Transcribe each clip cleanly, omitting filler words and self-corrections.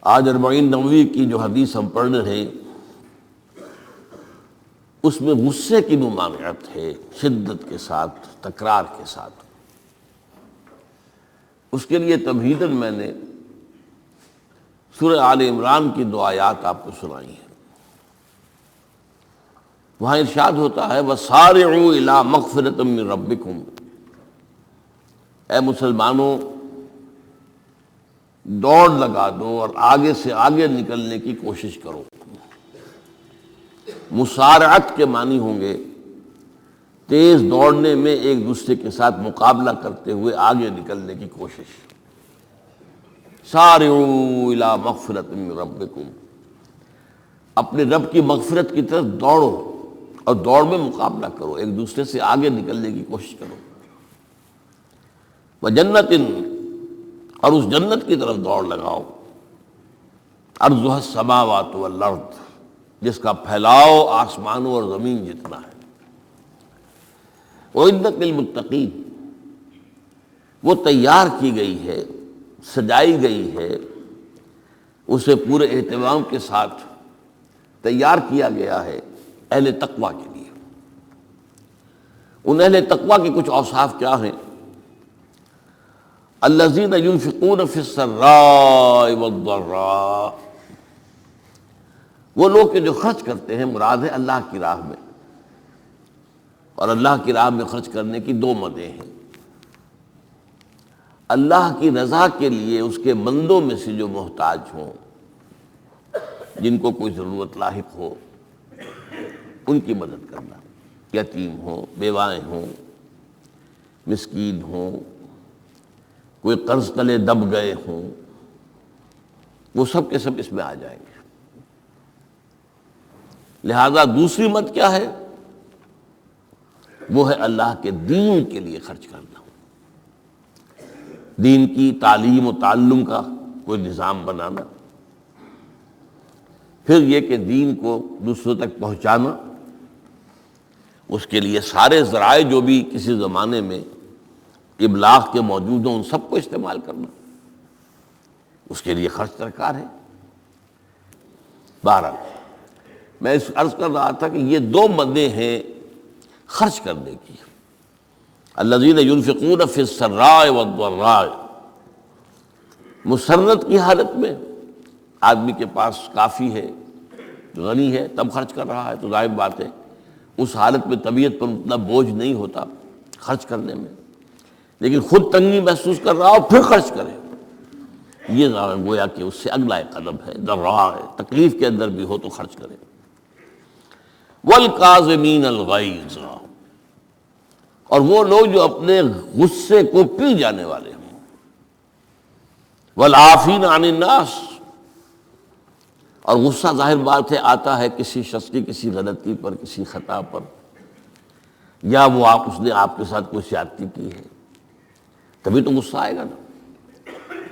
آج 40 نووی کی جو حدیث ہم پڑھ رہے ہیں اس میں غصے کی ممانعت ہے، شدت کے ساتھ، تکرار کے ساتھ۔ اس کے لیے تمہیداً میں نے سورہ آل عمران کی 2 آیات آپ کو سنائی ہیں۔ وہاں ارشاد ہوتا ہے وَسَارِعُوا إِلَىٰ مَغْفِرَةٍ مِّن رَبِّكُمْ، اے مسلمانوں دوڑ لگا دو اور آگے سے آگے نکلنے کی کوشش کرو۔ مسارعت کے معنی ہوں گے تیز دوڑنے میں ایک دوسرے کے ساتھ مقابلہ کرتے ہوئے آگے نکلنے کی کوشش۔ سارعوا الی مغفرۃ من ربکم، اپنے رب کی مغفرت کی طرف دوڑو اور دوڑ میں مقابلہ کرو، ایک دوسرے سے آگے نکلنے کی کوشش کرو۔ وجنت، اور اس جنت کی طرف دوڑ لگاؤ، عرضها السماوات والارض، جس کا پھیلاؤ آسمانوں اور زمین جتنا ہے۔ وَأُعِدَّتْ لِلْمُتَّقِينَ، وہ تیار کی گئی ہے، سجائی گئی ہے، اسے پورے اہتمام کے ساتھ تیار کیا گیا ہے اہل تقویٰ کے لیے۔ ان اہل تقویٰ کے کچھ اوصاف کیا ہیں؟ الذین ينفقون فی السراء والضراء، وہ لوگ کہ جو خرچ کرتے ہیں، مراد ہے اللہ کی راہ میں، اور اللہ کی راہ میں خرچ کرنے کی 2 مدیں ہیں۔ اللہ کی رضا کے لیے اس کے بندوں میں سے جو محتاج ہوں، جن کو کوئی ضرورت لاحق ہو، ان کی مدد کرنا، یتیم ہوں، بیوائیں ہوں، مسکین ہوں، کوئی قرض تلے دب گئے ہوں، وہ سب کے سب اس میں آ جائیں گے۔ لہذا دوسری مد کیا ہے؟ وہ ہے اللہ کے دین کے لیے خرچ کرنا، دین کی تعلیم و تعلم کا کوئی نظام بنانا، پھر یہ کہ دین کو دوسروں تک پہنچانا، اس کے لیے سارے ذرائع جو بھی کسی زمانے میں ابلاغ کے موجود ہوں ان سب کو استعمال کرنا، اس کے لیے خرچ درکار ہے۔ بہرحال میں اس عرض کر رہا تھا کہ یہ 2 مدیں ہیں خرچ کرنے کی۔ الذین ينفقون فی السراء والضراء، مسرت کی حالت میں آدمی کے پاس کافی ہے، غنی ہے، تب خرچ کر رہا ہے تو ظاہر بات ہے اس حالت میں طبیعت پر اتنا بوجھ نہیں ہوتا خرچ کرنے میں، لیکن خود تنگی محسوس کر رہا ہو پھر خرچ کرے، یہ گویا کہ اس سے اگلا ایک قدم ہے، ضراء ہے، تکلیف کے اندر بھی ہو تو خرچ کرے۔ والکاظمین الغیظ، اور وہ لوگ جو اپنے غصے کو پی جانے والے ہوں۔ والعافین عن الناس، اور غصہ ظاہر بات ہے آتا ہے کسی شخص کی کسی غلطی پر، کسی خطا پر، یا وہ اس نے آپ کے ساتھ کوئی زیادتی کی ہے، تبھی تو غصہ آئے گا نا۔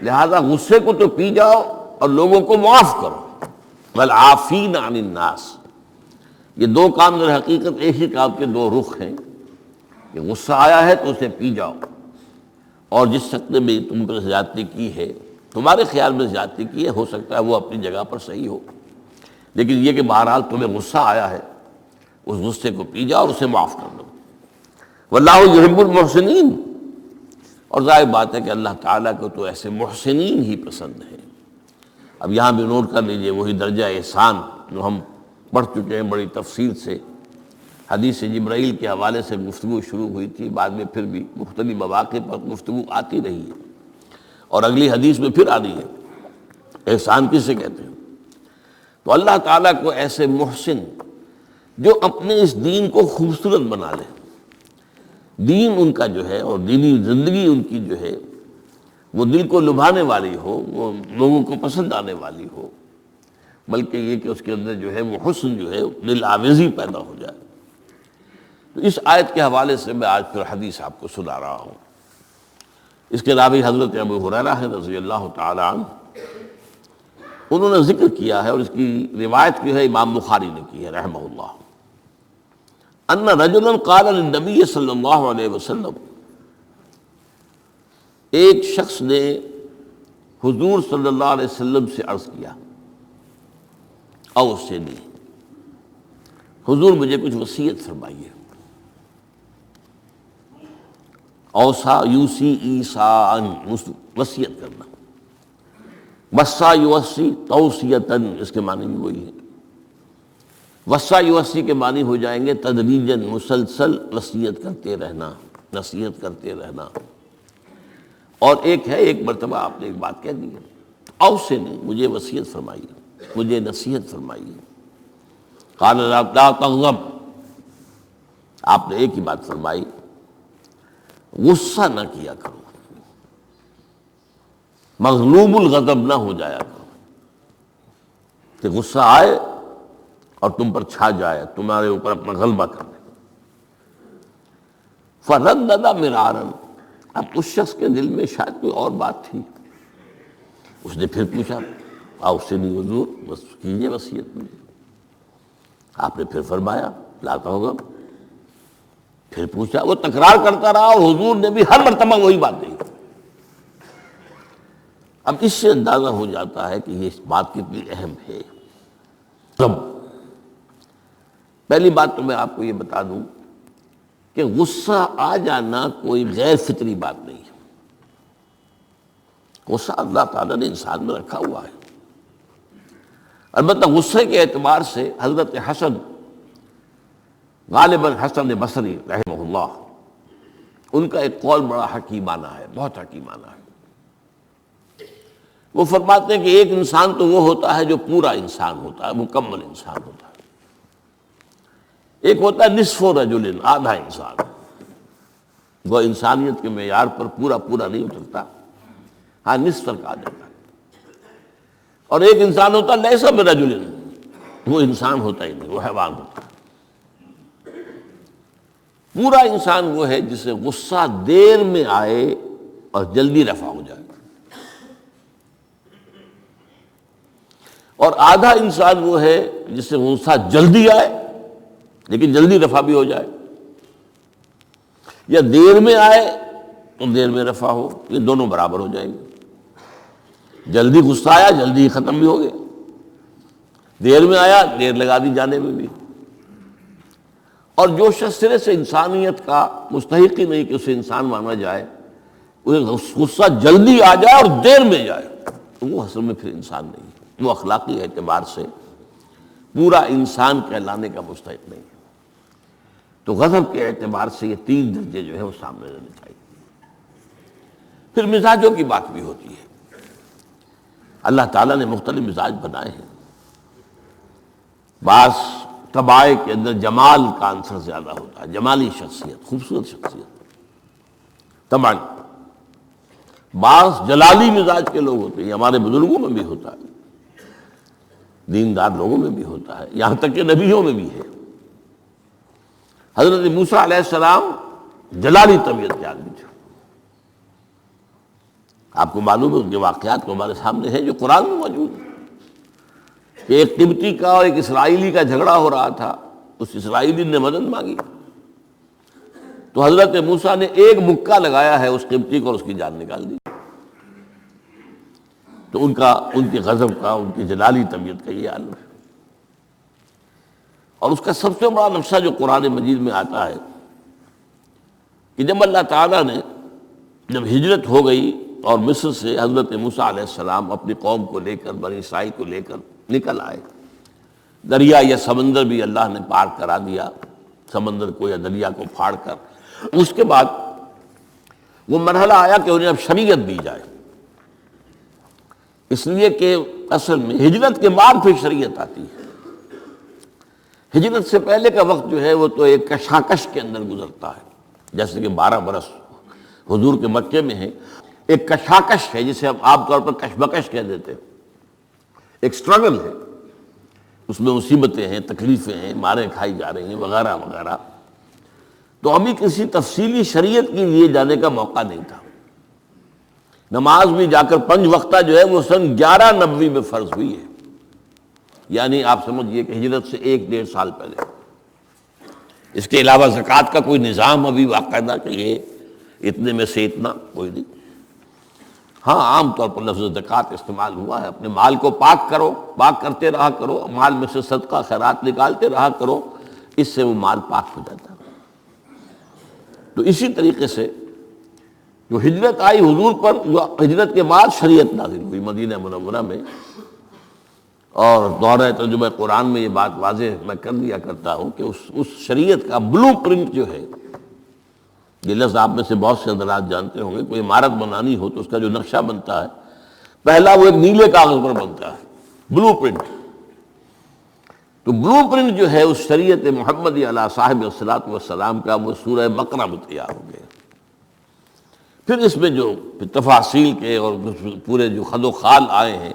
لہذا غصے کو تو پی جاؤ اور لوگوں کو معاف کرو۔ والعافین عن الناس، یہ 2 کام در حقیقت ایک ہی کام کے 2 رخ ہیں، کہ غصہ آیا ہے تو اسے پی جاؤ، اور جس شخص نے بھی تم پر زیادتی کی ہے، تمہارے خیال میں زیادتی کی ہے، ہو سکتا ہے وہ اپنی جگہ پر صحیح ہو، لیکن یہ کہ بہرحال تمہیں غصہ آیا ہے، اس غصے کو پی جاؤ اور اسے معاف کر دو۔ واللہ یحب المحسنین، اور ظاہر بات ہے کہ اللہ تعالیٰ کو تو ایسے محسنین ہی پسند ہے۔ اب یہاں بھی نوٹ کر لیجئے وہی درجہ احسان جو ہم پڑھ چکے ہیں بڑی تفصیل سے، حدیث جبرائیل کے حوالے سے گفتگو شروع ہوئی تھی، بعد میں پھر بھی مختلف مواقع پر گفتگو آتی رہی ہے، اور اگلی حدیث میں پھر آ رہی ہے احسان کسے کہتے ہیں۔ تو اللہ تعالیٰ کو ایسے محسن جو اپنے اس دین کو خوبصورت بنا لے، دین ان کا جو ہے اور دینی زندگی ان کی جو ہے وہ دل کو لبھانے والی ہو، وہ لوگوں کو پسند آنے والی ہو، بلکہ یہ کہ اس کے اندر جو ہے وہ حسن جو ہے دل آویزی پیدا ہو جائے۔ تو اس آیت کے حوالے سے میں آج پھر حدیث آپ کو سنا رہا ہوں۔ اس کے راوی حضرت ابو ہریرہ ہے رضی اللہ تعالی عنہ، انہوں نے ذکر کیا ہے اور اس کی روایت کی ہے امام بخاری نے کی ہے رحمہ اللہ، ان رجلا قال للنبی صلی اللہ علیہ وسلم، ایک شخص نے حضور صلی اللہ علیہ وسلم سے عرض کیا، اوصنی، حضور مجھے کچھ وصیت فرمائیے۔ اوصا یوسی ایصاء، وصیت کرنا، وصا یوصی توصیتاً، اس کے معنی بھی وہی ہے۔ وصا یوصی کے معنی ہو جائیں گے تدریجاً، مسلسل وصیت کرتے رہنا، نصیحت کرتے رہنا۔ اور ایک ہے، ایک مرتبہ آپ نے ایک بات کہہ دی ہے، اوصنی، مجھے وصیت فرمائیے، مجھے نصیحت فرمائیے۔ قال لا تغضب، آپ نے ایک ہی بات فرمائی، غصہ نہ کیا کرو، مغلوب الغضب نہ ہو جایا کرو، کہ غصہ آئے اور تم پر چھا جائے، تمہارے اوپر اپنا غلبہ کر دے۔ فردد مرارا، اب اس شخص کے دل میں شاید کوئی اور بات تھی، اس نے پھر پوچھا، اوصنی حضور، بس کیجیے وصیت مجھے۔ آپ نے پھر فرمایا لا تغضب، پھر پوچھا، وہ تکرار کرتا رہا اور حضور نے بھی ہر مرتبہ وہی بات کہی۔ اب اس سے اندازہ ہو جاتا ہے کہ یہ بات کتنی اہم ہے۔ پہلی بات تو میں آپ کو یہ بتا دوں کہ غصہ آ جانا کوئی غیر فطری بات نہیں ہے۔ غصہ اللہ تعالیٰ نے انسان میں رکھا ہوا ہے۔ البتہ غصے کے اعتبار سے حضرت حسن، غالباً حسن بصری رحمہ اللہ، ان کا ایک قول بڑا حکیمانہ ہے، بہت حکیمانہ ہے۔ وہ فرماتے ہیں کہ ایک انسان تو وہ ہوتا ہے جو پورا انسان ہوتا ہے، مکمل انسان ہوتا ہے، ایک ہوتا ہے نصف رجل، آدھا انسان، وہ انسانیت کے معیار پر پورا نہیں اترتا، ہاں نصف تک آ جاتا ہے۔ اور ایک انسان ہوتا ہے لیس برجل، وہ انسان ہوتا ہی نہیں، وہ حیوان ہوتا ہے۔ پورا انسان وہ ہے جسے غصہ دیر میں آئے اور جلدی رفع ہو جائے، اور آدھا انسان وہ ہے جسے غصہ جلدی آئے لیکن جلدی رفع بھی ہو جائے، یا دیر میں آئے تو دیر میں رفع ہو، یہ دونوں برابر ہو جائیں گے۔ جلدی غصہ آیا، جلدی ختم بھی ہو گیا، دیر میں آیا، دیر لگا دی جانے میں بھی۔ اور جو شخص سرے سے انسانیت کا مستحق ہی نہیں کہ اسے انسان مانا جائے، غصہ جلدی آ جائے اور دیر میں جائے، تو وہ اصل میں پھر انسان نہیں ہے، وہ اخلاقی اعتبار سے پورا انسان کہلانے کا مستحق نہیں ہے۔ تو غضب کے اعتبار سے یہ تین درجے جو ہے وہ سامنے رہنے چاہیے۔ پھر مزاجوں کی بات بھی ہوتی ہے۔ اللہ تعالیٰ نے مختلف مزاج بنائے ہیں، بعض طبائع کے اندر جمال کا عنصر زیادہ ہوتا ہے، جمالی شخصیت، خوبصورت شخصیت طبعاً۔ بعض جلالی مزاج کے لوگ ہوتے ہیں، ہمارے بزرگوں میں بھی ہوتا ہے، دیندار لوگوں میں بھی ہوتا ہے، یہاں تک کہ نبیوں میں بھی ہے۔ حضرت موسیٰ علیہ السلام جلالی طبیعت کے آدمی تھے، آپ کو معلوم ہے ان کے واقعات کو ہمارے سامنے ہیں جو قرآن میں موجود ہیں، کہ ایک قبطی کا اور ایک اسرائیلی کا جھگڑا ہو رہا تھا، اس اسرائیلی نے مدد مانگی تو حضرت موسیٰ نے ایک مکہ لگایا ہے اس قبطی کو اور اس کی جان نکال دی۔ تو ان کے غضب کا، ان کی جلالی طبیعت کا یہ عالم ہے۔ اور اس کا سب سے بڑا نقشہ جو قرآن مجید میں آتا ہے کہ جب اللہ تعالیٰ نے جب ہجرت ہو گئی اور مصر سے حضرت موسیٰ علیہ السلام اپنی قوم کو لے کر، بنی اسرائیل کو لے کر نکل آئے، دریا یا سمندر بھی اللہ نے پار کرا دیا، سمندر کو یا دریا کو پھاڑ کر، اس کے بعد وہ مرحلہ آیا کہ انہیں اب شریعت دی جائے، اس لیے کہ اصل میں ہجرت کے بعد پھر شریعت آتی ہے۔ ہجرت سے پہلے کا وقت جو ہے وہ تو ایک کشاکش کے اندر گزرتا ہے، جیسے کہ 12 برس حضور کے مکے میں ہے، ایک کشاکش ہے جسے ہم عام طور پر کشمکش کہہ دیتے ہیں، ایک سٹرگل ہے، اس میں مصیبتیں ہیں، تکلیفیں ہیں، ماریں کھائی جا رہی ہیں وغیرہ وغیرہ۔ تو ابھی کسی تفصیلی شریعت کے لیے جانے کا موقع نہیں تھا۔ نماز بھی جا کر 5 وقتہ جو ہے وہ سن 1190 میں فرض ہوئی ہے، یعنی آپ سمجھئے کہ ہجرت سے 1-1.5 سال پہلے۔ اس کے علاوہ زکوٰۃ کا کوئی نظام ابھی باقاعدہ کہ یہ اتنے میں سے اتنا کوئی نہیں۔ ہاں عام طور پر لفظ زکوٰۃ استعمال ہوا ہے، اپنے مال کو پاک کرو، پاک کرتے رہا کرو، مال میں سے صدقہ خیرات نکالتے رہا کرو، اس سے وہ مال پاک ہو جاتا ہے۔ تو اسی طریقے سے جو ہجرت آئی حضور پر، جو ہجرت کے بعد شریعت نازل ہوئی مدینہ منورہ میں، اور دورہ ترجمہ قرآن میں یہ بات واضح میں کر دیا کرتا ہوں کہ اس شریعت کا بلو پرنٹ جو ہے، یہ لفظ آپ میں سے بہت سے حضرات جانتے ہوں گے، کوئی عمارت بنانی ہو تو اس کا جو نقشہ بنتا ہے پہلا وہ ایک نیلے کاغذ پر بنتا ہے، بلو پرنٹ۔ تو بلو پرنٹ جو ہے اس شریعت محمدی علیہ صاحب الصلاۃ والسلام کا، وہ سورہ بقرہ میں تیار ہو گیا۔ پھر اس میں جو تفاصیل کے اور پورے جو خد و خال آئے ہیں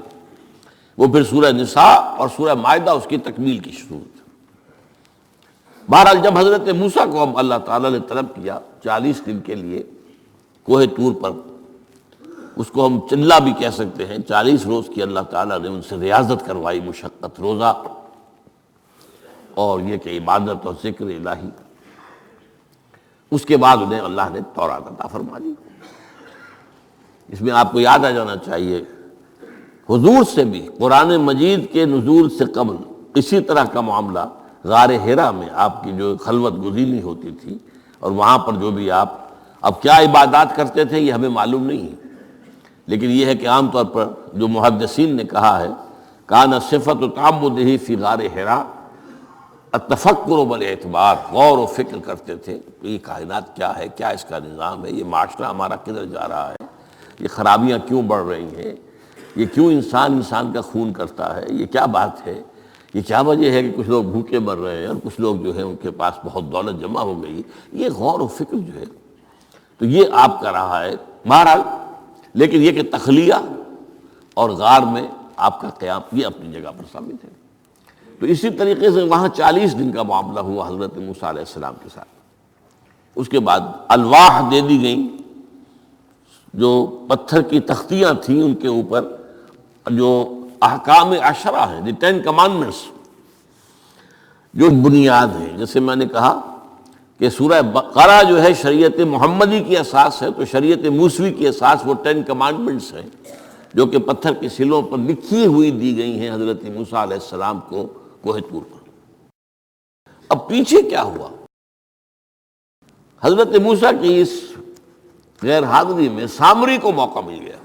وہ پھر سورہ نساء اور سورہ مائدہ اس کی تکمیل کی صورت۔ بہرحال جب حضرت موسیٰ کو اب اللہ تعالیٰ نے طلب کیا 40 دن کے لیے کوہ طور پر، اس کو ہم چلہ بھی کہہ سکتے ہیں، 40 روز کی اللہ تعالیٰ نے ان سے ریاضت کروائی، مشقت، روزہ اور یہ کہ عبادت اور ذکر الہی۔ اس کے بعد انہیں اللہ نے تورات عطا فرما دی۔ اس میں آپ کو یاد آ جانا چاہیے حضور سے بھی قرآن مجید کے نزول سے قبل اسی طرح کا معاملہ غار حرا میں آپ کی جو خلوت گزینی ہوتی تھی، اور وہاں پر جو بھی آپ اب کیا عبادات کرتے تھے یہ ہمیں معلوم نہیں ہے، لیکن یہ ہے کہ عام طور پر جو محدثین نے کہا ہے کان صفت تعبدہ فی غار حرا التفکر والاعتبار، غور و فکر کرتے تھے کہ یہ کائنات کیا ہے، کیا اس کا نظام ہے، یہ معاشرہ ہمارا کدھر جا رہا ہے، یہ خرابیاں کیوں بڑھ رہی ہیں، یہ کیوں انسان کا خون کرتا ہے، یہ کیا بات ہے، یہ کیا وجہ ہے کہ کچھ لوگ بھوکے مر رہے ہیں اور کچھ لوگ جو ہیں ان کے پاس بہت دولت جمع ہو گئی۔ یہ غور و فکر جو ہے تو یہ آپ کا رہا ہے بہرحال، لیکن یہ کہ تخلیہ اور غار میں آپ کا قیام یہ اپنی جگہ پر ثابت ہے۔ تو اسی طریقے سے وہاں 40 دن کا معاملہ ہوا حضرت موسیٰ علیہ السلام کے ساتھ۔ اس کے بعد الواح دے دی گئیں، جو پتھر کی تختیاں تھیں ان کے اوپر جو احکام عشرہ ہیں، دی 10 کمانڈمنٹس، جو بنیاد ہیں۔ جیسے میں نے کہا کہ سورہ بقرہ جو ہے شریعت محمدی کی اساس ہے، تو شریعت موسوی کی اساس وہ 10 کمانڈمنٹس ہیں جو کہ پتھر کے سلوں پر لکھی ہوئی دی گئی ہیں حضرت موسیٰ علیہ السلام کو کوہ طور پر۔ اب پیچھے کیا ہوا؟ حضرت موسیٰ کی اس غیر حاضری میں سامری کو موقع مل گیا،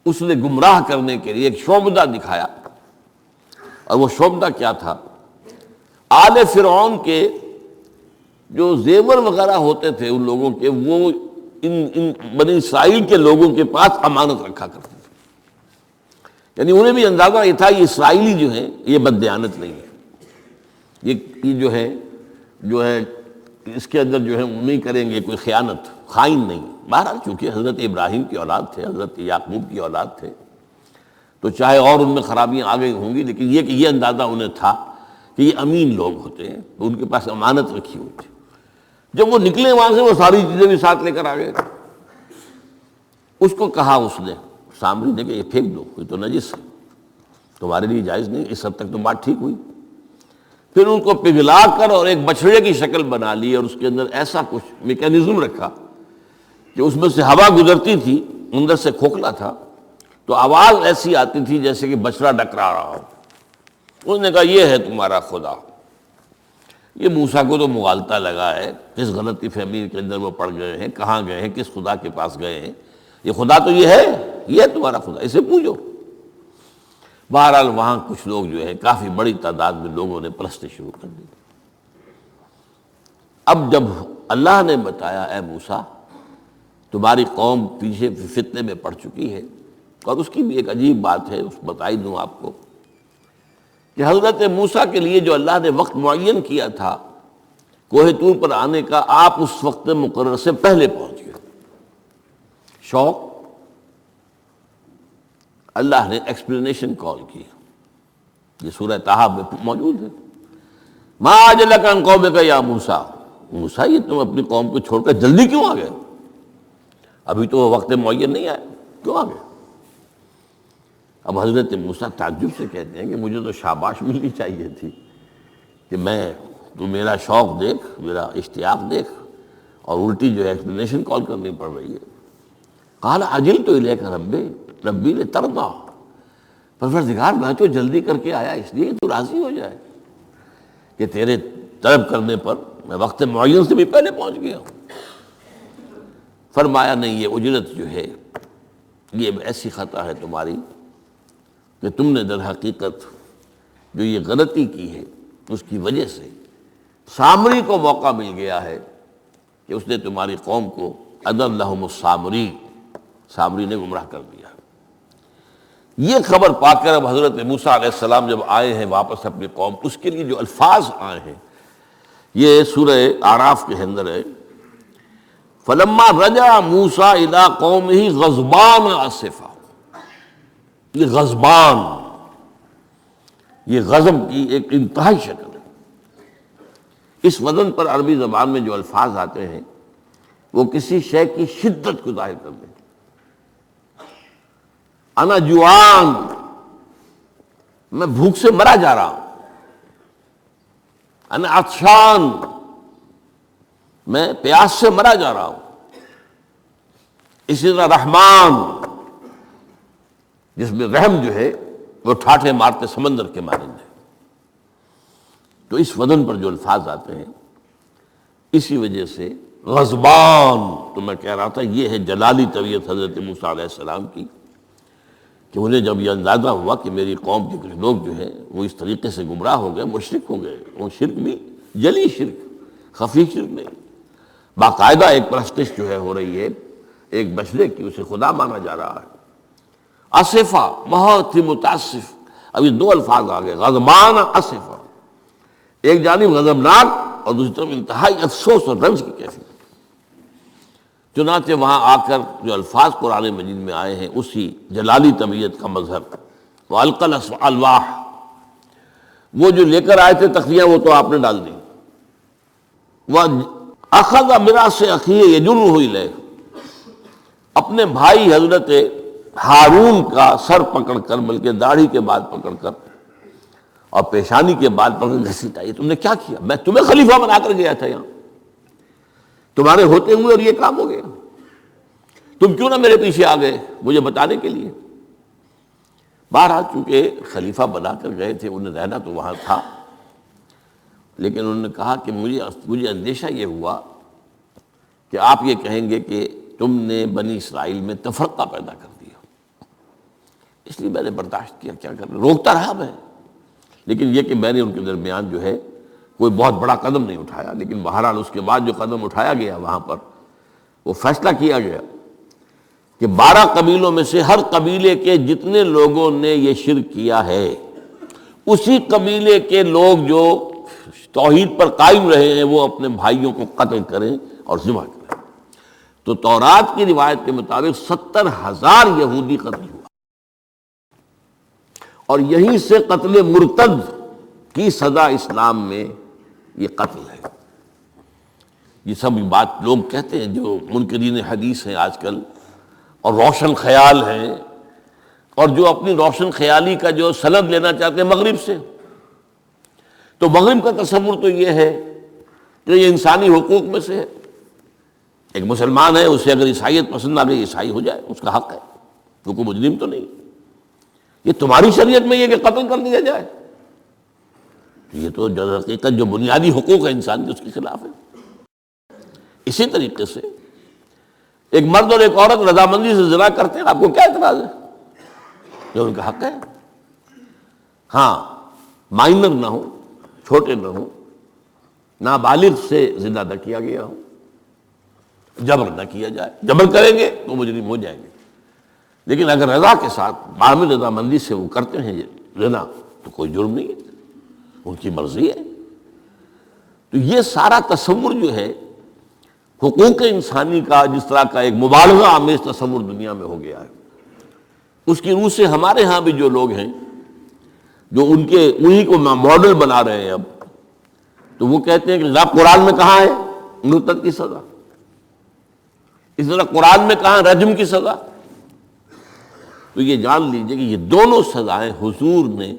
اس نے گمراہ کرنے کے لیے ایک شعبدہ دکھایا، اور وہ شعبدہ کیا تھا؟ آل فرعون کے جو زیور وغیرہ ہوتے تھے ان لوگوں کے، وہ ان بنی اسرائیل کے لوگوں کے پاس امانت رکھا کرتے تھے، یعنی انہیں بھی اندازہ یہ تھا یہ اسرائیلی جو ہیں یہ بددیانت نہیں ہے، یہ جو ہے اس کے اندر جو ہے نہیں کریں گے کوئی خیانت، خائن نہیں۔ بہرحال چونکہ حضرت ابراہیم کی اولاد تھے، حضرت یعقوب کی اولاد تھے، تو چاہے اور ان میں خرابیاں آ گئی ہوں گی، لیکن یہ کہ یہ اندازہ انہیں تھا کہ یہ امین لوگ ہوتے ہیں، تو ان کے پاس امانت رکھی ہوئی تھی۔ جب وہ نکلے وہاں سے وہ ساری چیزیں بھی ساتھ لے کر آ گئے۔ اس کو کہا اس نے سامری نے کہ یہ پھینک دو، یہ تو نجس ہے، تمہارے لیے جائز نہیں۔ اس حد تک تو بات ٹھیک ہوئی۔ پھر ان کو پگھلا کر اور ایک بچھڑے کی شکل بنا لی، اور اس کے اندر ایسا کچھ میکینزم رکھا کہ اس میں سے ہوا گزرتی تھی، اندر سے کھوکھلا تھا، تو آواز ایسی آتی تھی جیسے کہ بچڑا ڈکرا رہا ہو۔ اس نے کہا یہ ہے تمہارا خدا۔ یہ موسیٰ کو تو مغالطہ لگا ہے، کس غلطی فہمی کے اندر وہ پڑ گئے ہیں، کہاں گئے ہیں، کس خدا کے پاس گئے ہیں، یہ خدا تو یہ ہے تمہارا خدا، اسے پوجو۔ بہرحال وہاں کچھ لوگ جو ہے کافی بڑی تعداد میں لوگوں نے پرستی شروع کر دی۔ اب جب اللہ نے بتایا اے موسیٰ تمہاری قوم پیچھے فتنے میں پڑ چکی ہے، اور اس کی بھی ایک عجیب بات ہے، اس بتائی دوں آپ کو کہ حضرت موسیٰ کے لیے جو اللہ نے وقت معین کیا تھا کوہ طور پر آنے کا، آپ اس وقت مقرر سے پہلے پہنچ گئے۔ شوق اللہ نے ایکسپلینیشن کال کی، یہ سورہ طٰہٰ میں موجود ہے۔ ما اعجلک عن قومک یا موسیٰ، موسیٰ یہ تم اپنی قوم کو چھوڑ کر جلدی کیوں آ گئے؟ ابھی تو وقت معین نہیں آیا، کیوں آ گئے؟ اب حضرت موسیٰ تعجب سے کہتے ہیں کہ مجھے تو شاباش ملنی چاہیے تھی کہ تو میرا شوق دیکھ، میرا اشتیاق دیکھ، اور الٹی جو ہے ایکسپلینیشن کال کرنی پڑ رہی ہے۔ قال عجلت الیک ربی لترضی، پروردگار میں تو جلدی کر کے آیا اس لیے کہ تو راضی ہو جائے کہ تیرے طلب کرنے پر میں وقت معین سے بھی پہلے پہنچ گیا ہوں۔ فرمایا نہیں، یہ اجرت جو ہے یہ ایسی خطا ہے تمہاری کہ تم نے در حقیقت جو یہ غلطی کی ہے اس کی وجہ سے سامری کو موقع مل گیا ہے کہ اس نے تمہاری قوم کو اضلهم السامری، سامری نے گمراہ کر دیا۔ یہ خبر پا کر اب حضرت موسیٰ علیہ السلام جب آئے ہیں واپس اپنی قوم، اس کے لیے جو الفاظ آئے ہیں یہ سورہ اعراف کے اندر ہے، فلما رجع موسیٰ الی قومہ غضبان آسفا۔ یہ غضبان، یہ غضب کی ایک انتہائی شکل ہے۔ اس وزن پر عربی زبان میں جو الفاظ آتے ہیں وہ کسی شے کی شدت کو ظاہر کرتے ہیں۔ انا جوعان، میں بھوک سے مرا جا رہا ہوں۔ انا عطشان، میں پیاس سے مرا جا رہا ہوں۔ اسی طرح رحمان، جس میں رحم جو ہے وہ ٹھاٹھے مارتے سمندر کے مانند ہے۔ تو اس وزن پر جو الفاظ آتے ہیں اسی وجہ سے غضبان، تو میں کہہ رہا تھا یہ ہے جلالی طبیعت حضرت موسیٰ علیہ السلام کی، کہ انہیں جب یہ اندازہ ہوا کہ میری قوم کے کچھ لوگ جو ہیں وہ اس طریقے سے گمراہ ہو گئے، مشرک ہو گئے، وہ شرک بھی جلی شرک، خفی شرک نہیں، باقاعدہ ایک پرستش جو ہے ہو رہی ہے ایک بشرے کی، اسے خدا مانا جا رہا ہے۔ اسفا، بہت ہی متاسف۔ اب یہ دو الفاظ آ گئے، غضبان اسفا، ایک جانب غضبناک اور دوسری طرف انتہائی افسوس اور رنج کی کیفیت۔ چنانچہ وہاں آ کر جو الفاظ قرآن مجید میں آئے ہیں اسی جلالی طبیعت کا مظہر، وَأَلْقَى الْأَلْوَاحَ، وہ جو لے کر آئے تھے تختیاں وہ تو آپ نے ڈال دی۔ وَأَخَذَ مِرَاثَ أَخِيهِ يَجُرُّهُ إِلَيْهِ، اپنے بھائی حضرت ہارون کا سر پکڑ کر، بلکہ داڑھی کے بعد پکڑ کر اور پیشانی کے بعد پکڑ کر گھسیٹا، یہ تم نے کیا کیا؟ میں تمہیں خلیفہ بنا کر گیا تھا یہاں، تمہارے ہوتے ہوئے اور یہ کام ہو گیا، تم کیوں نہ میرے پیچھے آ گئے مجھے بتانے کے لیے؟ بہرحال چونکہ خلیفہ بنا کر گئے تھے، انہیں رہنا تو وہاں تھا، لیکن انہوں نے کہا کہ مجھے اندیشہ یہ ہوا کہ آپ یہ کہیں گے کہ تم نے بنی اسرائیل میں تفرقہ پیدا کر دیا، اس لیے میں نے برداشت کیا، کیا کرنا، روکتا رہا میں، لیکن یہ کہ میں نے ان کے درمیان جو ہے کوئی بہت بڑا قدم نہیں اٹھایا۔ لیکن بہرحال اس کے بعد جو قدم اٹھایا گیا وہاں پر وہ فیصلہ کیا گیا کہ 12 قبیلوں میں سے ہر قبیلے کے جتنے لوگوں نے یہ شرک کیا ہے اسی قبیلے کے لوگ جو توحید پر قائم رہے ہیں وہ اپنے بھائیوں کو قتل کریں اور ذبح کریں۔ تو تورات کی روایت کے مطابق 70,000 یہودی قتل ہوا، اور یہیں سے قتل مرتد کی سزا اسلام میں یہ قتل ہے۔ یہ سب بات لوگ کہتے ہیں جو منکرین حدیث ہیں آج کل اور روشن خیال ہیں، اور جو اپنی روشن خیالی کا جو سند لینا چاہتے ہیں مغرب سے، تو مغرب کا تصور تو یہ ہے کہ یہ انسانی حقوق میں سے ہے، ایک مسلمان ہے اسے اگر عیسائیت پسند آ گئی عیسائی ہو جائے، اس کا حق ہے، وہ کوئی مجرم تو نہیں۔ یہ تمہاری شریعت میں یہ کہ قتل کر دیا جائے، یہ تو جو حقیقت جو بنیادی حقوق ہے انسان کے اس کے خلاف ہے۔ اسی طریقے سے ایک مرد اور ایک عورت رضامندی سے زنا کرتے ہیں، آپ کو کیا اعتراض ہے؟ جو ان کا حق ہے، ہاں مائنر نہ ہو، چھوٹے نہ ہو، نابالغ سے زنا نہ کیا گیا ہو، جبر نہ کیا جائے، جبر کریں گے تو مجرم ہو جائیں گے، لیکن اگر رضا کے ساتھ باہمی رضامندی سے وہ کرتے ہیں زنا تو کوئی جرم نہیں ہے، ان کی مرضی ہے۔ تو یہ سارا تصور جو ہے حقوق انسانی کا جس طرح کا ایک مبالغہ آمیز تصور دنیا میں ہو گیا ہے، اس کی روح سے ہمارے ہاں بھی جو لوگ ہیں جو انہی کو ماڈل بنا رہے ہیں اب، تو وہ کہتے ہیں کہ جناب قرآن میں کہاں ہے مرتد کی سزا، اس طرح قرآن میں کہاں رجم کی سزا؟ تو یہ جان لیجئے کہ یہ دونوں سزائیں حضور نے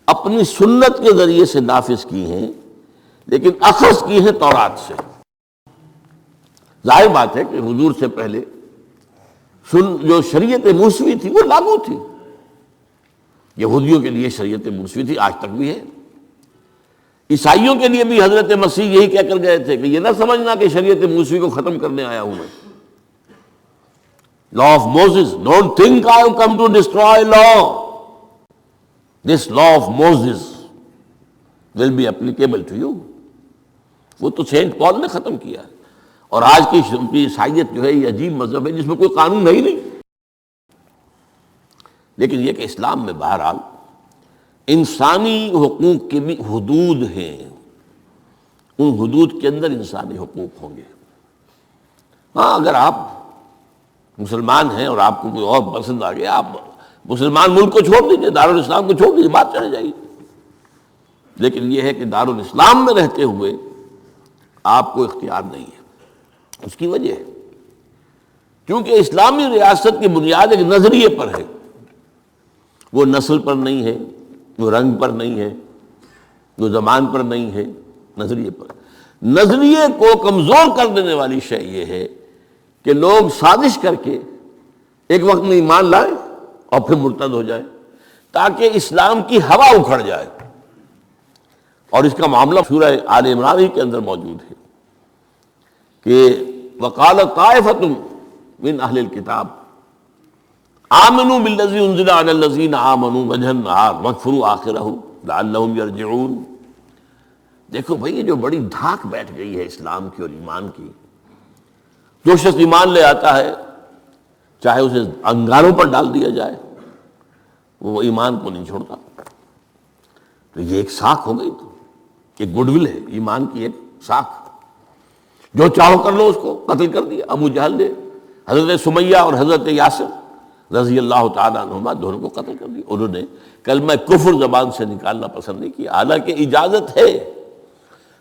اپنی سنت کے ذریعے سے نافذ کی ہیں، لیکن اخذ کی ہیں تورات سے۔ ظاہر بات ہے کہ حضور سے پہلے جو شریعت موسوی تھی وہ لاگو تھی. یہودیوں کے لیے شریعت موسوی تھی، آج تک بھی ہے. عیسائیوں کے لیے بھی حضرت مسیح یہی کہہ کر گئے تھے کہ یہ نہ سمجھنا کہ شریعت موسوی کو ختم کرنے آیا ہوں میں. Law of Moses, don't think I have come to destroy law. This law of Moses will be applicable to you. وہ تو سینٹ پال نے ختم کیا ہے. اور آج کی عیسائیت جو ہے یہ عجیب مذہب ہے جس میں کوئی قانون ہے ہی نہیں. لیکن یہ کہ اسلام میں بہرحال انسانی حقوق کے بھی حدود ہیں، ان حدود کے اندر انسانی حقوق ہوں گے. ہاں اگر آپ مسلمان ہیں اور آپ کو کوئی اور پسند آ گیا، آپ مسلمان ملک کو چھوڑ دیجیے، دارالاسلام کو چھوڑ دیجیے، بات چلے جائے گی. لیکن یہ ہے کہ دارالاسلام میں رہتے ہوئے آپ کو اختیار نہیں ہے. اس کی وجہ ہے کیونکہ اسلامی ریاست کی بنیاد ایک نظریے پر ہے. وہ نسل پر نہیں ہے، وہ رنگ پر نہیں ہے، وہ زبان پر نہیں ہے، نظریے پر. نظریے کو کمزور کر دینے والی شے یہ ہے کہ لوگ سازش کر کے ایک وقت میں ایمان لائے اور پھر مرتد ہو جائے تاکہ اسلام کی ہوا اکھڑ جائے. اور اس کا معاملہ سورہ آل عمران ہی کے اندر موجود ہے کہ وقالت طائفۃ من اہل الکتاب آمنوا بالذی انزل علی الذین آمنوا وجہ النہار واکفروا آخرہ لعلہم یرجعون. دیکھو بھائی، یہ جو بڑی دھاک بیٹھ گئی ہے اسلام کی اور ایمان کی. جو شخص ایمان لے آتا ہے چاہے اسے انگاروں پر ڈال دیا جائے وہ ایمان کو نہیں چھوڑتا. تو یہ ایک ساکھ ہو گئی، تو ایک گڈ ول ہے ایمان کی، ایک ساکھ. جو چاہو کر لو، اس کو قتل کر دیا. ابو جہل نے حضرت سمیہ اور حضرت یاسر رضی اللہ تعالیٰ عنہما دونوں کو قتل کر دیا. انہوں نے کلمہ کفر زبان سے نکالنا پسند نہیں کیا، حالانکہ اجازت ہے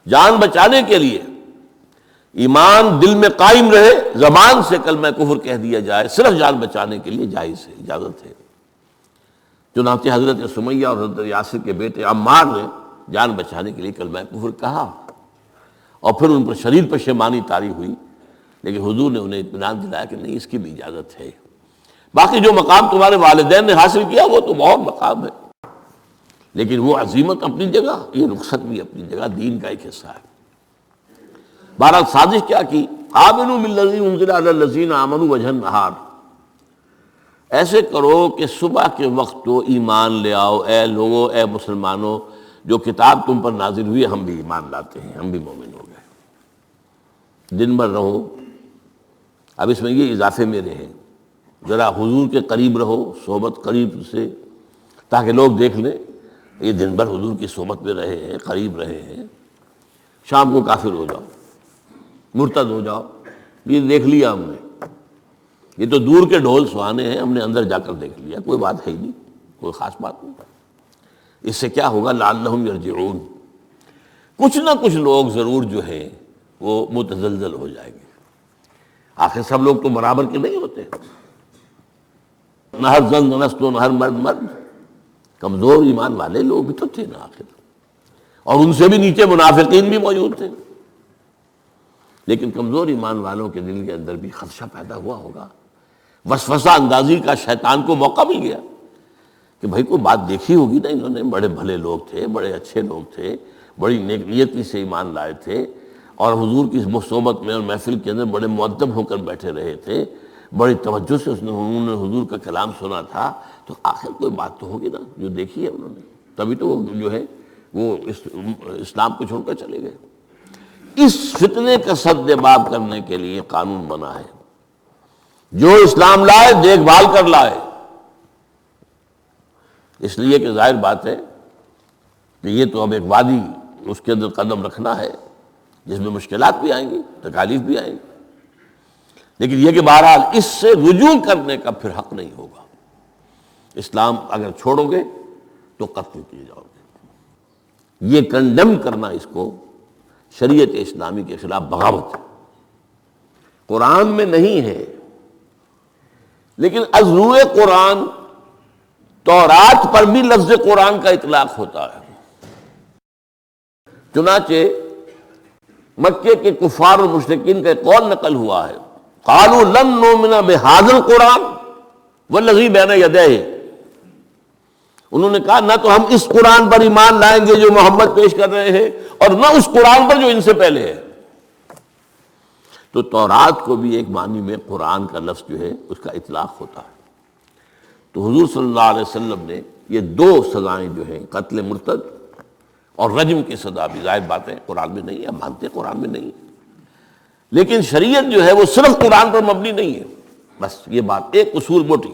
جان بچانے کے لیے. ایمان دل میں قائم رہے، زبان سے کلمہ کفر کہہ دیا جائے، صرف جان بچانے کے لیے جائز ہے، اجازت ہے. چنانچہ حضرت سمیہ اور حضرت یاسر کے بیٹے عمار نے جان بچانے کے لیے کلمہ کفر کہا اور پھر ان پر شدید پشیمانی طاری ہوئی. لیکن حضور نے انہیں اطمینان دلایا کہ نہیں، اس کی بھی اجازت ہے. باقی جو مقام تمہارے والدین نے حاصل کیا وہ تو بہت مقام ہے، لیکن وہ عظیمت اپنی جگہ، یہ رخصت بھی اپنی جگہ، دین کا ایک حصہ ہے. بہرحال سازش کیا کی؟ آمنوا بالذی انزل علی الذین آمنوا وجہ النہار. ایسے کرو کہ صبح کے وقت تو ایمان لے آؤ، اے لوگو، اے مسلمانوں، جو کتاب تم پر نازل ہوئی ہم بھی ایمان لاتے ہیں، ہم بھی مومن ہو گئے. دن بھر رہو. اب اس میں یہ اضافے میرے ہیں، ذرا حضور کے قریب رہو، صحبت قریب سے، تاکہ لوگ دیکھ لیں یہ دن بھر حضور کی صحبت میں رہے ہیں، قریب رہے ہیں. شام کو کافر ہو جاؤ، مرتد ہو جاؤ، یہ دیکھ لیا ہم نے، یہ تو دور کے ڈھول سہانے ہیں، ہم نے اندر جا کر دیکھ لیا، کوئی بات ہے ہی نہیں، کوئی خاص بات نہیں. اس سے کیا ہوگا؟ لعلہم یرجعون. کچھ نہ کچھ لوگ ضرور جو ہیں وہ متزلزل ہو جائیں گے. آخر سب لوگ تو برابر کے نہیں ہوتے. نہ ہر زن نست و نہ ہر مرد مرد. کمزور ایمان والے لوگ بھی تو تھے نا آخر، اور ان سے بھی نیچے منافقین بھی موجود تھے. لیکن کمزور ایمان والوں کے دل کے اندر بھی خدشہ پیدا ہوا ہوگا، وسوسہ اندازی کا شیطان کو موقع مل گیا کہ بھائی کوئی بات دیکھی ہوگی نا، انہوں نے بڑے بھلے لوگ تھے، بڑے اچھے لوگ تھے، بڑی نیک نیتی سے ایمان لائے تھے، اور حضور کی صحبت میں اور محفل کے اندر بڑے مؤدب ہو کر بیٹھے رہے تھے، بڑی توجہ سے انہوں نے حضور کا کلام سنا تھا. تو آخر کوئی بات تو ہوگی نا جو دیکھی ہے انہوں نے، تبھی تو وہ جو ہے وہ اسلام کو چھوڑ کر چلے گئے. اس فتنے کا سد باب کرنے کے لیے قانون بنا ہے، جو اسلام لائے دیکھ بھال کر لائے. اس لیے کہ ظاہر بات ہے کہ یہ تو اب ایک وادی، اس کے اندر قدم رکھنا ہے جس میں مشکلات بھی آئیں گی، تکالیف بھی آئیں گی. لیکن یہ کہ بہرحال اس سے رجوع کرنے کا پھر حق نہیں ہوگا. اسلام اگر چھوڑو گے تو قتل کیے جاؤ گے. یہ کنڈم کرنا اس کو شریعت اسلامی کے خلاف بغاوت ہے. قرآن میں نہیں ہے، لیکن از روئے قرآن تورات پر بھی لفظ قرآن کا اطلاق ہوتا ہے. چنانچہ مکے کے کفار اور مشرکین کا قول نقل ہوا ہے قالوا لن نؤمن بهذا القرآن والذی بین یدیہ، انہوں نے کہا نہ تو ہم اس قرآن پر ایمان لائیں گے جو محمد پیش کر رہے ہیں، اور نہ اس قرآن پر جو ان سے پہلے ہے۔ تو تورات کو بھی ایک معنی میں قرآن کا لفظ جو ہے اس کا اطلاق ہوتا ہے۔ تو حضور صلی اللہ علیہ وسلم نے یہ دو سزائیں جو ہیں، قتل مرتد اور رجم کی سزا بھی ظاہر بات ہے قرآن میں نہیں ہے، ہم مانتے ہیں قرآن میں نہیں ہے، لیکن شریعت جو ہے وہ صرف قرآن پر مبنی نہیں ہے۔ بس یہ بات ایک اصول موٹی،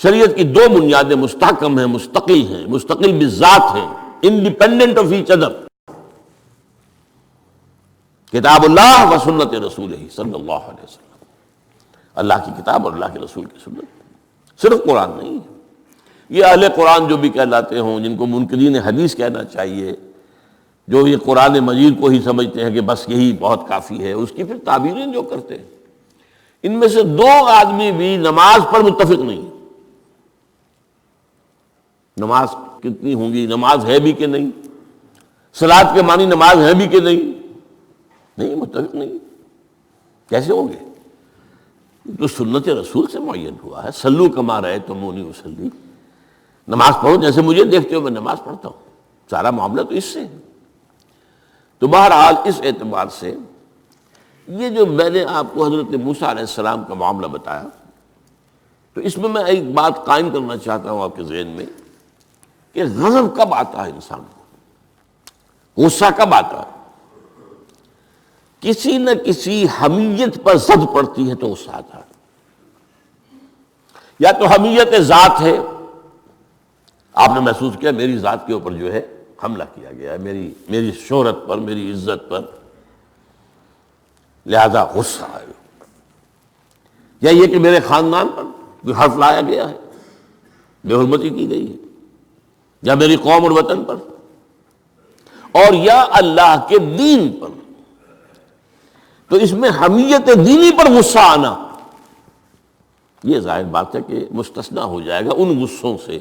شریعت کی دو بنیادیں مستحکم ہیں، مستقل بذات ہیں، انڈیپینڈنٹ آف ایچ ادر، کتاب اللہ و سنت رسول صلی اللہ علیہ وسلم، اللہ کی کتاب اور اللہ کے رسول کی سنت، صرف قرآن نہیں ہے۔ یہ اہل قرآن جو بھی کہلاتے ہوں، جن کو منکرین حدیث کہنا چاہیے، جو یہ قرآن مجید کو ہی سمجھتے ہیں کہ بس یہی بہت کافی ہے، اس کی پھر تعبیریں جو کرتے ہیں، ان میں سے دو آدمی بھی نماز پر متفق نہیں۔ نماز کتنی ہوں گی، نماز ہے بھی کہ نہیں، صلاۃ کے معنی نماز ہے بھی کہ نہیں متفق نہیں، کیسے ہوں گے؟ تو سنت رسول سے معین ہوا ہے، صلو کما رأیتمونی اصلی، نماز پڑھو جیسے مجھے دیکھتے ہو میں نماز پڑھتا ہوں، سارا معاملہ تو اس سے ہے۔ تو بہرحال اس اعتبار سے یہ جو میں نے آپ کو حضرت موسیٰ علیہ السلام کا معاملہ بتایا، تو اس میں ایک بات قائم کرنا چاہتا ہوں آپ کے ذہن میں کہ غضب کب آتا ہے انسان کو، غصہ کب آتا ہے؟ کسی نہ کسی حمیت پر زد پڑتی ہے تو غصہ آتا ہے، یا تو حمیت ذات ہے، آپ نے محسوس کیا میری ذات کے اوپر جو ہے حملہ کیا گیا ہے، میری شہرت پر، میری عزت پر، لہذا غصہ ہے، یا یہ کہ میرے خاندان پر کوئی حرف لایا گیا ہے، بے حرمتی کی گئی ہے، یا میری قوم اور وطن پر، اور یا اللہ کے دین پر، تو اس میں حمیت دینی پر غصہ آنا یہ ظاہر بات ہے کہ مستثنیٰ ہو جائے گا ان غصوں سے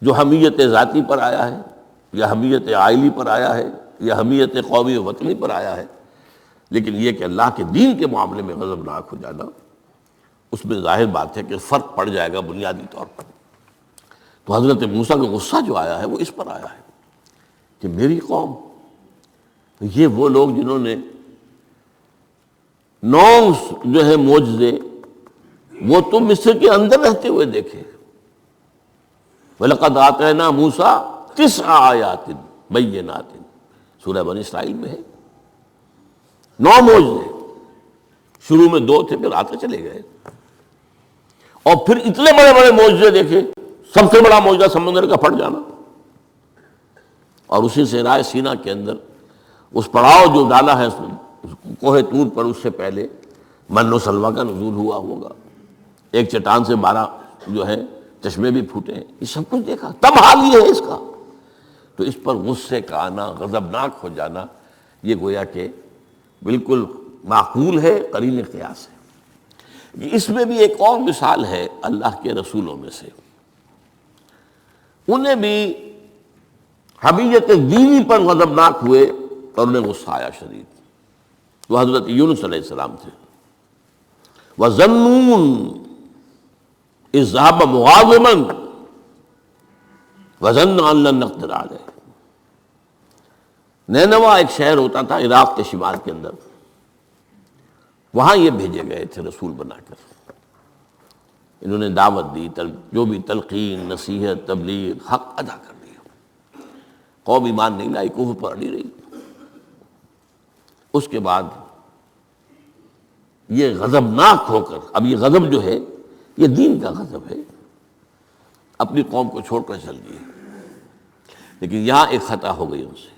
جو حمیت ذاتی پر آیا ہے، یا حمیت عائلی پر آیا ہے، یا حمیت قومی و وطنی پر آیا ہے۔ لیکن یہ کہ اللہ کے دین کے معاملے میں غضبناک ہو جانا، اس میں ظاہر بات ہے کہ فرق پڑ جائے گا بنیادی طور پر۔ تو حضرت موسیٰ کا غصہ جو آیا ہے وہ اس پر آیا ہے کہ میری قوم، یہ وہ لوگ جنہوں نے 9 جو ہے معجزے وہ تو مصر کے اندر رہتے ہوئے دیکھے، وَلَقَدْ آتَيْنَا مُوسَىٰ 9 آیات بینات، سورہ بنی اسرائیل میں ہے 9 معجزے، شروع میں 2 تھے پھر آتے چلے گئے، اور پھر اتنے بڑے بڑے معجزے دیکھے۔ سب سے بڑا معجزہ سمندر کا پھٹ جانا، اور اسی صحرائے سینا کے اندر اس پڑاؤ جو ڈالا ہے کوہ طور پر، اس سے پہلے من و سلویٰ کا نزول ہوا ہوگا، ایک چٹان سے 12 جو ہے چشمے بھی پھوٹے ہیں، یہ سب کچھ دیکھا، تب حال یہ ہے اس کا۔ تو اس پر غصے کا آنا، غضبناک ہو جانا، یہ گویا کہ بالکل معقول ہے، قرین قیاس ہے۔ اس میں بھی ایک اور مثال ہے اللہ کے رسولوں میں سے، انہیں بھی حمیت دینی پر غضبناک ہوئے اور انہیں غصہ آیا شدید۔ وہ حضرت یونس علیہ السلام تھے۔ وَظَنُّونَ إِذْ ذَهَبَ مُغَاضِبًا وَظَنَّ أَن لَّن نَّقْدِرَ عَلَيْهِ، نینوا ایک شہر ہوتا تھا عراق کے شمال کے اندر، وہاں یہ بھیجے گئے تھے رسول بنا کر، انہوں نے دعوت دی، جو بھی تلقین، نصیحت، تبلیغ، حق ادا کر دیا، قوم ایمان نہیں لائی، کفر پر اڑی رہی۔ اس کے بعد یہ غضبناک ہو کر، اب یہ غضب جو ہے یہ دین کا غضب ہے، اپنی قوم کو چھوڑ کر چل دیے، لیکن یہاں ایک خطا ہو گئی ان سے۔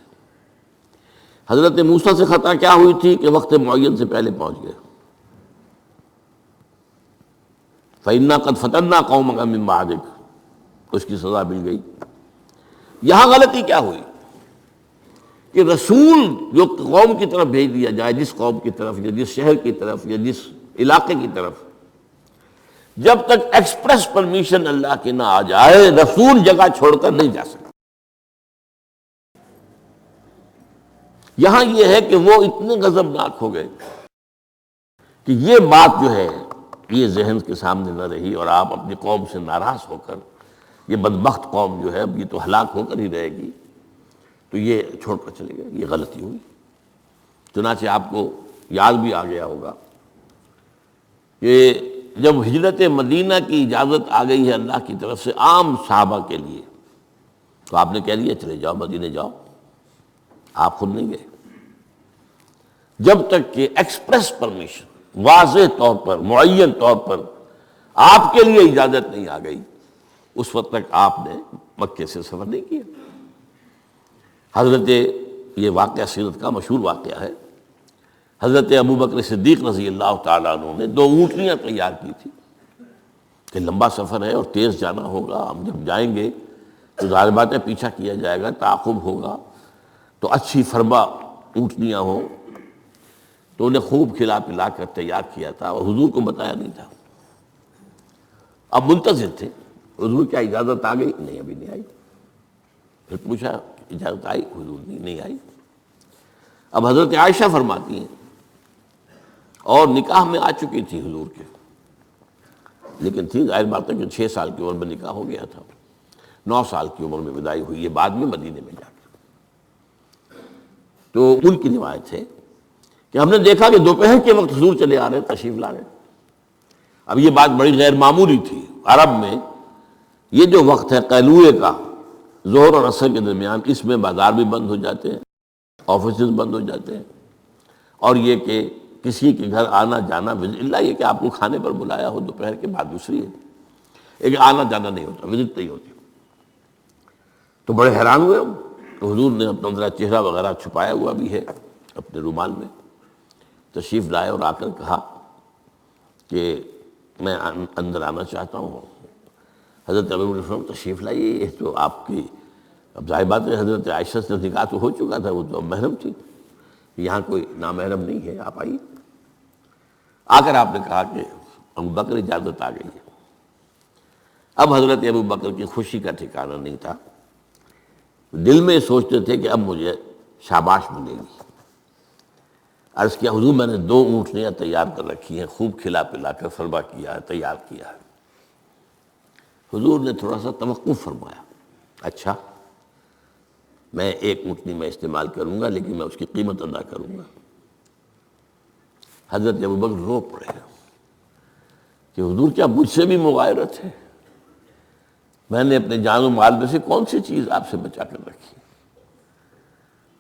حضرت موسیٰ سے خطا کیا ہوئی تھی کہ وقت معین سے پہلے پہنچ گئے، فَإِنَّا قَدْ فَتَنَّا قَوْمَكَ مِن بَعْدِكَ، اس کی سزا مل گئی۔ یہاں غلطی کیا ہوئی کہ رسول جو قوم کی طرف بھیج دیا جائے، جس قوم کی طرف یا جس شہر کی طرف یا جس علاقے کی طرف، جب تک ایکسپریس پرمیشن اللہ کی نہ آ جائے، رسول جگہ چھوڑ کر نہیں جا سکتا۔ یہاں یہ ہے کہ وہ اتنے غضبناک ہو گئے کہ یہ بات جو ہے یہ ذہن کے سامنے نہ رہی اور آپ اپنی قوم سے ناراض ہو کر یہ بدبخت قوم جو ہے اب یہ تو ہلاک ہو کر ہی رہے گی، تو یہ چھوڑ کر چلے گئے، یہ غلطی ہوئی۔ چنانچہ آپ کو یاد بھی آ گیا ہوگا کہ جب ہجرت مدینہ کی اجازت آ گئی ہے اللہ کی طرف سے عام صحابہ کے لیے، تو آپ نے کہہ دیا چلے جاؤ مدینے جاؤ، آپ خود نہیں گئے جب تک کہ ایکسپریس پرمیشن، واضح طور پر، معین طور پر آپ کے لیے اجازت نہیں آ گئی، اس وقت تک آپ نے مکے سے سفر نہیں کیا۔ حضرت یہ واقعہ سیرت کا مشہور واقعہ ہے، حضرت ابوبکر صدیق رضی اللہ تعالیٰ عنہ نے 2 اونٹنیاں تیار کی تھی کہ لمبا سفر ہے اور تیز جانا ہوگا، ہم جب جائیں گے تو ظاہر بات ہے پیچھا کیا جائے گا، تعاقب ہوگا، تو اچھی فربا اونٹنیاں ہوں، تو انہیں خوب کھلا پلا کر تیار کیا تھا اور حضور کو بتایا نہیں تھا۔ اب منتظر تھے حضور کیا اجازت آ گئی؟ نہیں ابھی نہیں آئی۔ پھر پوچھا اجازت آئی؟ حضور نہیں آئی۔ اب حضرت عائشہ فرماتی ہیں اور نکاح میں آ چکی تھی حضور کے، لیکن تھی ظاہر بات ہے کہ 6 سال کی عمر میں نکاح ہو گیا تھا، 9 سال کی عمر میں وداعی ہوئی ہے بعد میں مدینے میں جا کے۔ تو ان کی روایت ہے کہ ہم نے دیکھا کہ دوپہر کے وقت حضور چلے آ رہے، تشریف لا رہے۔ اب یہ بات بڑی غیر معمولی تھی، عرب میں یہ جو وقت ہے قیلولے کا، ظہر اور عصر کے درمیان، اس میں بازار بھی بند ہو جاتے ہیں، آفیسز بند ہو جاتے ہیں، اور یہ کہ کسی کے گھر آنا جانا، اللہ یہ کہ آپ کو کھانے پر بلایا ہو دوپہر کے بعد دوسری ہے، ایک آنا جانا نہیں ہوتا، وزٹ نہیں ہوتی۔ تو بڑے حیران ہوئے ہم، تو حضور نے اپنا ذرا چہرہ وغیرہ چھپایا ہوا بھی ہے اپنے رومال میں، تشریف لائے اور آ کر کہا کہ میں اندر آنا چاہتا ہوں۔ حضرت ابو تشریف لائیے، یہ تو آپ کی، اب ظاہر بات ہے حضرت عائشہ سے نکاح تو ہو چکا تھا، وہ تو اب محرم تھی، یہاں کوئی نامحرم نہیں ہے، آپ آئیے۔ آ کر آپ نے کہا کہ ابو بکر اجازت آ گئی ہے۔ اب حضرت ابو بکر کی خوشی کا ٹھکانہ نہیں تھا، دل میں سوچتے تھے کہ اب مجھے شاباش ملے گی۔ عرض کیا حضور میں نے 2 اونٹنیاں تیار کر رکھی ہیں، خوب کھلا پلا کر فربا کیا ہے، تیار کیا ہے۔ حضور نے تھوڑا سا توقف فرمایا، اچھا میں 1 اونٹنی میں استعمال کروں گا لیکن میں اس کی قیمت ادا کروں گا۔ حضرت ابوبکر رو پڑے کہ حضور کیا مجھ سے بھی مغایرت ہے؟ میں نے اپنے جان و مال میں سے کون سی چیز آپ سے بچا کر رکھی؟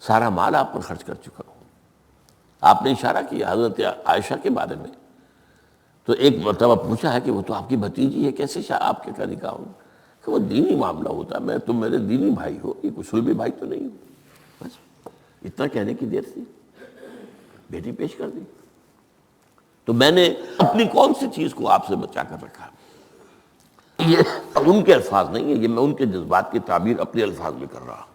سارا مال آپ پر خرچ کر چکا ہوں۔ آپ نے اشارہ کیا حضرت عائشہ کے بارے میں، تو ایک مرتبہ پوچھا ہے کہ وہ تو آپ کی بھتیجی ہے، کیسے آپ کے کا نکاح ہو؟ کہ وہ دینی معاملہ ہوتا ہے، تم میرے دینی بھائی ہو، یہ کوئی سلبی بھائی تو نہیں ہو۔ بس اتنا کہنے کی دیر تھی، بیٹی پیش کر دی۔ تو میں نے اپنی کون سی چیز کو آپ سے بچا کر رکھا؟ یہ ان کے الفاظ نہیں ہے، یہ میں ان کے جذبات کی تعبیر اپنے الفاظ میں کر رہا ہوں،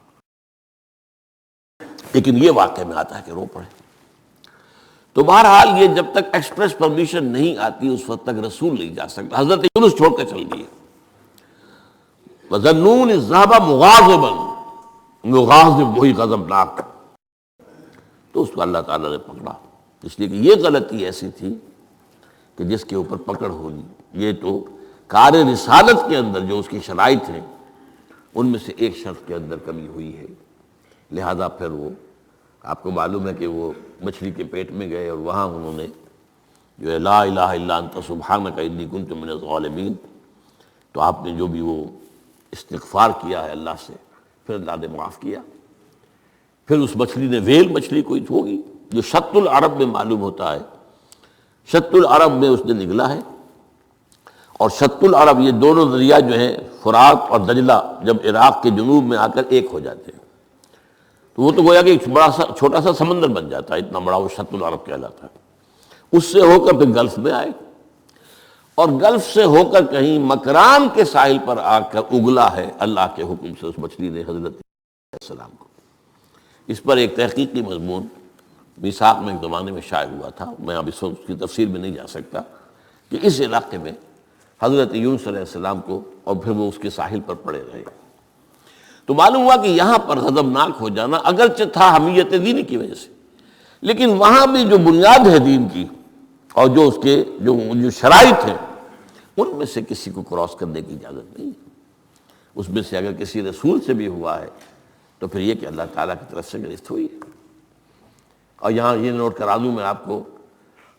لیکن یہ واقعہ میں آتا ہے کہ رو پڑے۔ تو بہرحال یہ جب تک ایکسپریس پرمیشن نہیں آتی اس وقت تک رسول نہیں جا سکتا۔ حضرت یونس چھوڑ کر چل دیے، وَظَنُّونِ الذَّهَبَ مُغَاضِبًا، مغاضب وہی غضبناک، تو اس کو اللہ تعالیٰ نے پکڑا، اس لیے کہ یہ غلطی ایسی تھی کہ جس کے اوپر پکڑ ہوگی۔ یہ تو کار رسالت کے اندر جو اس کی شرائط ہیں ان میں سے ایک شرط کے اندر کمی ہوئی ہے، لہذا پھر وہ آپ کو معلوم ہے کہ وہ مچھلی کے پیٹ میں گئے اور وہاں انہوں نے جو ہے لا الہ الا انت سبحانک انی کنت من الظالمین، تو آپ نے جو بھی وہ استغفار کیا ہے اللہ سے، پھر اللہ نے معاف کیا۔ پھر اس مچھلی نے، ویل مچھلی کوئی ہوگی جو شط العرب میں معلوم ہوتا ہے، شط العرب میں اس نے نگلا ہے، اور شط العرب یہ دونوں دریا جو ہیں فرات اور دجلہ جب عراق کے جنوب میں آ کر ایک ہو جاتے ہیں تو وہ تو گویا کہ ایک بڑا سا چھوٹا سا سمندر بن جاتا ہے، اتنا بڑا وہ شط العرب کہلاتا ہے۔ اس سے ہو کر پھر گلف میں آئے، اور گلف سے ہو کر کہیں مکران کے ساحل پر آ کر اگلا ہے اللہ کے حکم سے اس مچھلی نے حضرت علیہ السلام کو۔ اس پر ایک تحقیقی مضمون میثاق میں ایک زمانے میں شائع ہوا تھا، میں اب اس وقت اس کی تفسیر میں نہیں جا سکتا، کہ اس علاقے میں حضرت یونس علیہ السلام کو اور پھر وہ اس کے ساحل پر پڑے رہے، تو معلوم ہوا کہ یہاں پر غضبناک ہو جانا اگرچہ تھا حمیت دینی کی وجہ سے، لیکن وہاں بھی جو بنیاد ہے دین کی اور جو اس کے جو شرائط ہیں ان میں سے کسی کو کراس کرنے کی اجازت نہیں ہے۔ اس میں سے اگر کسی رسول سے بھی ہوا ہے تو پھر یہ کہ اللہ تعالیٰ کی طرف سے گرفت ہوئی ہے۔ اور یہاں یہ نوٹ کرا دوں میں آپ کو،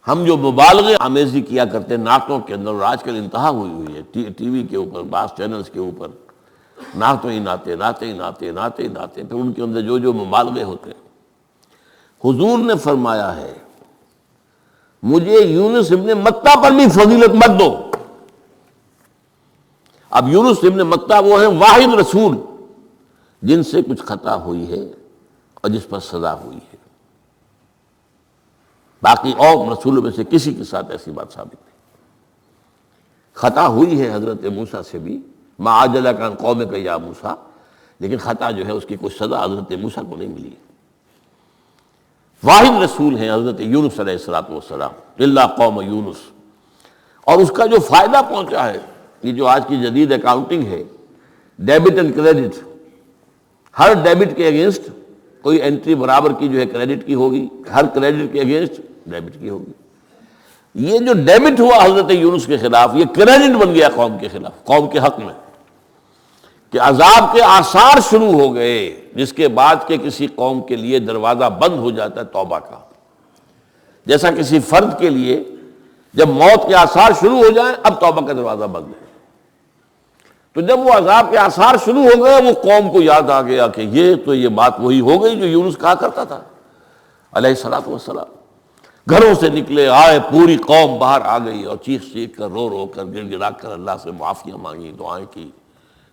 ہم جو مبالغے آمیزی کیا کرتے ہیں نعتوں کے اندر، اور آج کل انتہا ہوئی ہے ٹی وی کے اوپر، بعض چینلز کے اوپر نعتوں ہی نعتیں، نعتیں ہی نعتیں، نعتیں ہی نعتیں، پھر ان کے اندر جو مبالغے ہوتے ہیں۔ حضور نے فرمایا ہے مجھے یونس ابن متہ پر بھی فضیلت مت دو۔ اب یونس ابن متہ وہ ہیں واحد رسول جن سے کچھ خطا ہوئی ہے اور جس پر سزا ہوئی ہے، باقی اور رسولوں میں سے کسی کے ساتھ ایسی بات ثابت نہیں۔ خطا ہوئی ہے حضرت موسیٰ سے بھی، ما عجلک عن قومک یا موسیٰ، لیکن خطا جو ہے اس کی کوئی سزا حضرت موسیٰ کو نہیں ملی۔ واحد رسول ہیں حضرت یونس علیہ السلام، الا قوم یونس، اور اس کا جو فائدہ پہنچا ہے، یہ جو آج کی جدید اکاؤنٹنگ ہے، debit and credit, Hare debit کے اگینسٹ کوئی انٹری برابر کی جو ہے کریڈٹ کی ہوگی، ہر کریڈٹ کے اگینسٹ ڈیبٹ کی ہوگی۔ یہ جو ڈیبٹ ہوا حضرت یونس کے خلاف، یہ کریڈٹ بن گیا قوم کے خلاف، قوم کے حق میں، کہ عذاب کے آثار شروع ہو گئے، جس کے بعد کہ کسی قوم کے لیے دروازہ بند ہو جاتا ہے توبہ کا، جیسا کسی فرد کے لیے جب موت کے آثار شروع ہو جائیں اب توبہ کا دروازہ بند ہے۔ تو جب وہ عذاب کے آثار شروع ہو گئے، وہ قوم کو یاد آ گیا کہ یہ بات وہی ہو گئی جو یونس کہا کرتا تھا علیہ السلام۔ گھروں سے نکلے آئے، پوری قوم باہر آ گئی اور چیخ چیخ کر، رو رو کر، گڑ گڑا کر اللہ سے معافیاں مانگی، دعائیں کی،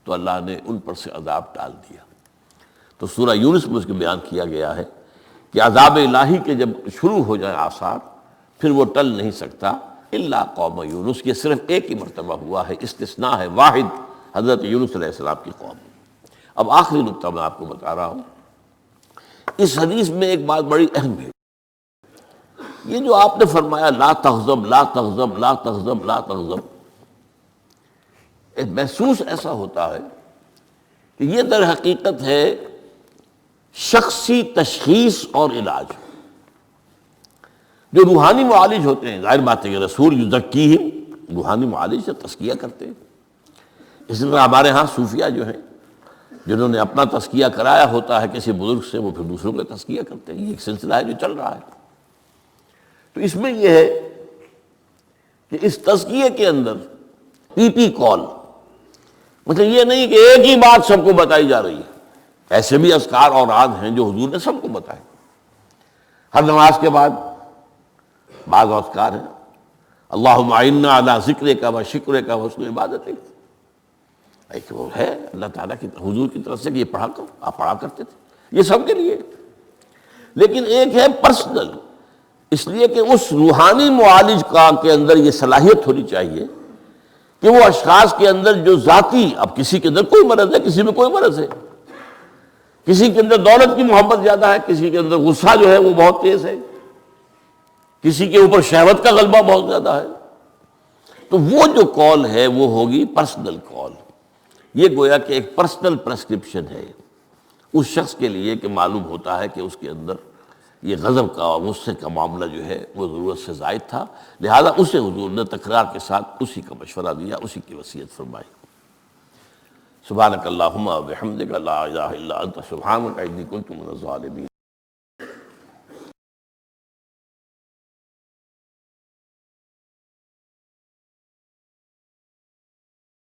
تو اللہ نے ان پر سے عذاب ٹال دیا۔ تو سورہ یونس میں اس کو بیان کیا گیا ہے کہ عذاب الہی کے جب شروع ہو جائے آثار، پھر وہ ٹل نہیں سکتا الا قوم یونس۔ یہ صرف ایک ہی مرتبہ ہوا ہے، استثناء ہے واحد، حضرت یونس علیہ السلام کی قوم۔ اب آخری نقطہ میں آپ کو بتا رہا ہوں، اس حدیث میں ایک بات بڑی اہم ہے۔ یہ جو آپ نے فرمایا لا تغضب لا تغضب لا تغضب لا تغضب، ایک محسوس ایسا ہوتا ہے کہ یہ در حقیقت ہے شخصی تشخیص اور علاج۔ جو روحانی معالج ہوتے ہیں، ظاہر بات ہے کہ رسول یزکیہم، روحانی معالج سے تزکیہ کرتے ہیں۔ اس طرح ہمارے ہاں صوفیہ جو ہیں، جنہوں نے اپنا تزکیہ کرایا ہوتا ہے کسی بزرگ سے، وہ پھر دوسروں کا تزکیہ کرتے ہیں۔ یہ ایک سلسلہ ہے جو چل رہا ہے۔ تو اس میں یہ ہے کہ اس تزکیے کے اندر پی پی کال، مطلب یہ نہیں کہ ایک ہی بات سب کو بتائی جا رہی ہے۔ ایسے بھی اذکار اور اوراد ہیں جو حضور نے سب کو بتائے۔ ہر نماز کے بعد بعض اذکار ہیں، اللہم اعنا علی ذکرک و شکرک و حسن عبادتک، ایک وہ ہے اللہ تعالیٰ کی حضور کی طرف سے کہ یہ پڑھا کرو، آپ پڑھا کرتے تھے، یہ سب کے لیے۔ لیکن ایک ہے پرسنل، اس لیے کہ اس روحانی معالج کا کے اندر یہ صلاحیت ہونی چاہیے کہ وہ اشخاص کے اندر جو ذاتی، اب کسی کے اندر کوئی مرض ہے، کسی میں کوئی مرض ہے، کسی کے اندر دولت کی محبت زیادہ ہے، کسی کے اندر غصہ جو ہے وہ بہت تیز ہے، کسی کے اوپر شہوت کا غلبہ بہت زیادہ ہے، تو وہ جو کال ہے وہ ہوگی پرسنل کال۔ یہ گویا کہ ایک پرسنل پرسکرپشن ہے اس شخص کے لیے کہ معلوم ہوتا ہے کہ اس کے اندر یہ غضب کا اور غصے کا معاملہ جو ہے وہ ضرورت سے زائد تھا، لہذا اسے حضور نے تکرار کے ساتھ اسی کا مشورہ دیا، اسی کی وصیت فرمائی۔ سبحانک اللہم و بحمدک لا الہ الا انت سبحانک انی کنت من الظالمین۔